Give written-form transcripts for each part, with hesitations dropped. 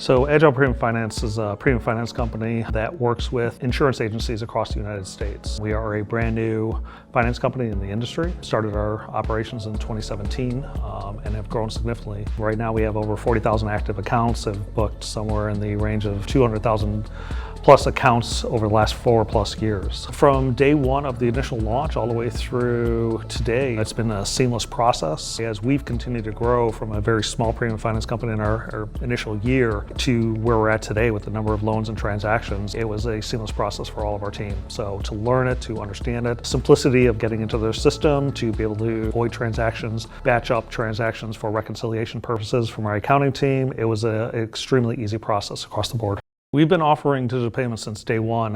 So Agile Premium Finance is a premium finance company that works with insurance agencies across the United States. We are a brand new finance company in the industry. Started our operations in 2017 and have grown significantly. Right now we have over 40,000 active accounts, have booked somewhere in the range of 200,000 plus accounts over the last 4+ years. From day one of the initial launch all the way through today, it's been a seamless process. As we've continued to grow from a very small premium finance company in our initial year to where we're at today with the number of loans and transactions, it was a seamless process for all of our team. So to learn it, to understand it, simplicity of getting into their system, to be able to avoid transactions, batch up transactions for reconciliation purposes from our accounting team, it was an extremely easy process across the board. We've been offering digital payments since day one.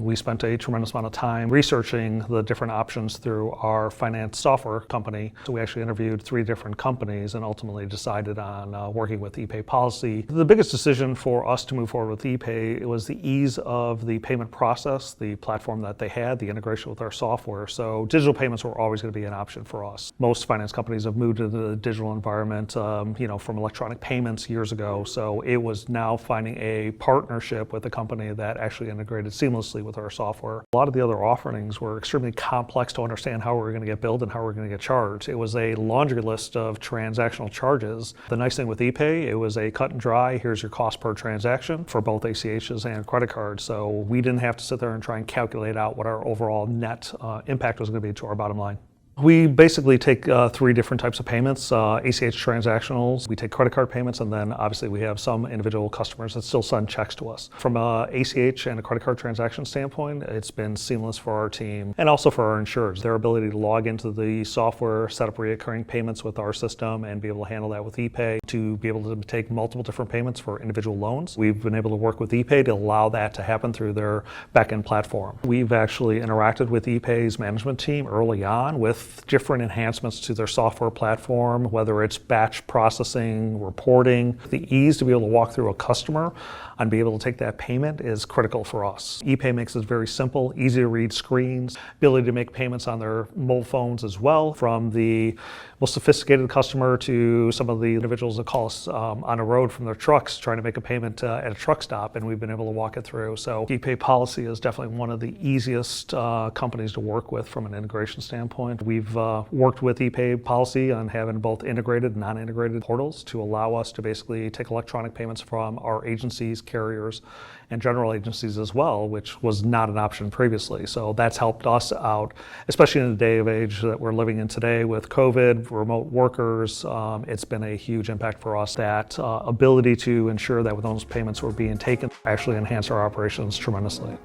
We spent a tremendous amount of time researching the different options through our finance software company. So we actually interviewed 3 different companies and ultimately decided on working with ePayPolicy. The biggest decision for us to move forward with ePay was the ease of the payment process, the platform that they had, the integration with our software. So digital payments were always going to be an option for us. Most finance companies have moved to the digital environment, from electronic payments years ago. So it was now finding a partnership with a company that actually integrated seamlessly with our software. A lot of the other offerings were extremely complex to understand how we were going to get billed and how we were going to get charged. It was a laundry list of transactional charges. The nice thing with ePay, it was a cut and dry, here's your cost per transaction for both ACHs and credit cards. So we didn't have to sit there and try and calculate out what our overall net impact was going to be to our bottom line. We basically take 3 different types of payments, ACH transactionals, we take credit card payments, and then obviously we have some individual customers that still send checks to us. From a ACH and a credit card transaction standpoint, it's been seamless for our team and also for our insureds. Their ability to log into the software, set up recurring payments with our system, and be able to handle that with ePay, to be able to take multiple different payments for individual loans. We've been able to work with ePay to allow that to happen through their back-end platform. We've actually interacted with ePay's management team early on with different enhancements to their software platform, whether it's batch processing, reporting. The ease to be able to walk through a customer and be able to take that payment is critical for us. ePay makes it very simple, easy to read screens, ability to make payments on their mobile phones as well, from the most sophisticated customer to some of the individuals that call us on the road from their trucks trying to make a payment at a truck stop, and we've been able to walk it through. So ePayPolicy is definitely one of the easiest companies to work with from an integration standpoint. We've worked with ePayPolicy on having both integrated and non-integrated portals to allow us to basically take electronic payments from our agencies, carriers, and general agencies as well, which was not an option previously. So that's helped us out, especially in the day of age that we're living in today with COVID, remote workers. It's been a huge impact for us. That ability to ensure that when those payments were being taken actually enhanced our operations tremendously.